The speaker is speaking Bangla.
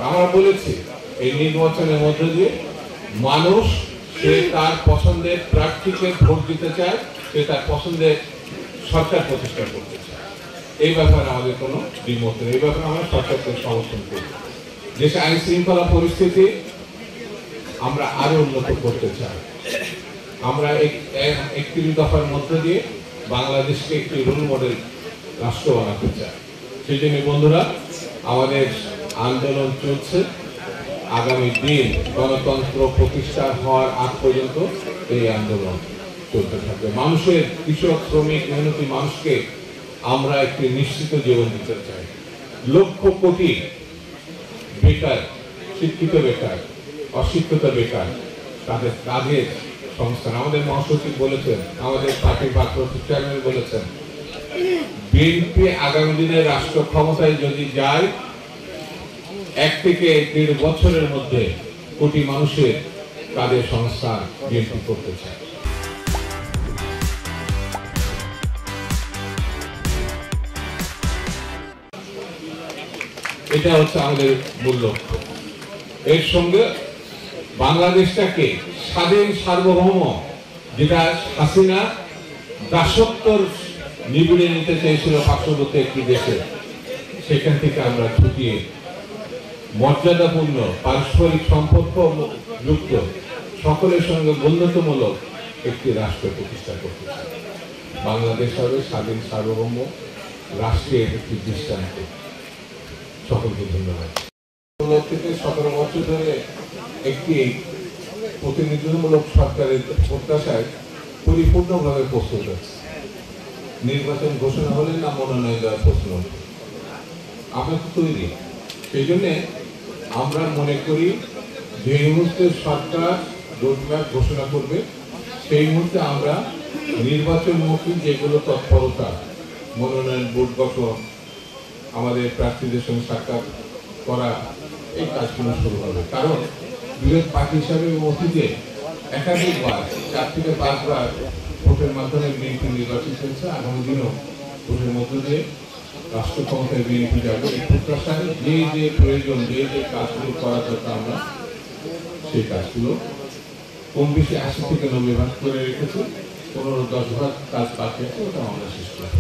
আমরা বলেছি এই নির্বাচনের মধ্য দিয়ে মানুষ সে তার পছন্দের প্রার্থীকে ভোট দিতে চায়, সে তার পছন্দের সরকার প্রতিষ্ঠা করতে চায়। এই ব্যাপারে আমাদের কোনো দ্বিমত নেই, এই ব্যাপারে আমরা সরকারকে সমর্থন করি। দেশে আইন শৃঙ্খলা পরিস্থিতি আমরা আরো উন্নত করতে চাই। আমরা 31 দফার মধ্য দিয়ে বাংলাদেশকে একটি রোল মডেল রাষ্ট্র বানাতে চাই। সেই জন্য বন্ধুরা, আমাদের আন্দোলন চলছে। আগামী দিন গণতন্ত্র প্রতিষ্ঠা হওয়ার আগ পর্যন্ত এই আন্দোলন চলতে থাকবে। মানুষের, কৃষক, শ্রমিক, মেহনতি মানুষকে আমরা একটি নিশ্চিত জীবন দিতে চাই। লক্ষ কোটি বেকার, শিক্ষিত বেকার, অশিক্ষিত বেকার, তাদের কাজের সংস্থান। আমাদের মহাসচিব বলেছেন, আমাদের পার্টির ভারপ্রাপ্ত চেয়ারম্যান বলেছেন, বিএনপি আগামী দিনে রাষ্ট্র ক্ষমতায় যদি যায় 1 থেকে 1.5 বছরের মধ্যে কোটি মানুষের কাজের সংস্থান বিএনপি করতে চায়। এটা হচ্ছে আমাদের মূল লক্ষ্য। এর সঙ্গে বাংলাদেশটাকে স্বাধীন সার্বভৌম, যেটা হাসিনা দাসত্বর নিবিড়ে নিতে চেয়েছিল পার্শ্ববর্তী একটি দেশে, সেখান থেকে আমরা ছুটিয়ে মর্যাদাপূর্ণ পারস্পরিক সম্পর্ক যুক্ত সকলের সঙ্গে বন্ধুত্বমূলক একটি রাষ্ট্র প্রতিষ্ঠা করতে চাই। বাংলাদেশ হবে স্বাধীন সার্বভৌম রাষ্ট্রের একটি দৃষ্টান্ত। সকলকে ধন্যবাদ। 16 থেকে 17 বছর ধরে একটি প্রতিনিধিত্বমূলক সরকারের প্রত্যাশায় পরিপূর্ণভাবে প্রস্তুত আছে। নির্বাচন ঘোষণা হলে না মনোনয়ন দেওয়ার প্রশ্ন, আমরা তো তৈরি। সেই জন্যে আমরা মনে করি যে মুহূর্তে সরকার রোডম্যাপ ঘোষণা করবে, সেই মুহূর্তে আমরা নির্বাচনমুখী যেগুলো তৎপরতা, মনোনয়ন বোর্ড গঠন, আমাদের প্রার্থীদের সঙ্গে সাক্ষাৎ করা, এই কাজগুলো শুরু হবে। কারণ বিরোধী পার্টি হিসাবে অতীতে একাধিকবার 4 থেকে 5 বার ভোটের মাধ্যমে বিএনপি নির্বাচিত হয়েছে। আগামী দিনও ভোটের মধ্য দিয়ে রাষ্ট্র ক্ষমতায় বিএনপি যাবে। এই প্রত্যাশায় যে যে প্রয়োজন, যে যে কাজগুলো করা দরকার, আমরা সেই কাজগুলো কম বেশি 80 থেকে 90 ভাগ করে রেখেছি। 15-10 ভাগ কাজ বাকি আছে, ওটা আমরা শেষ করব।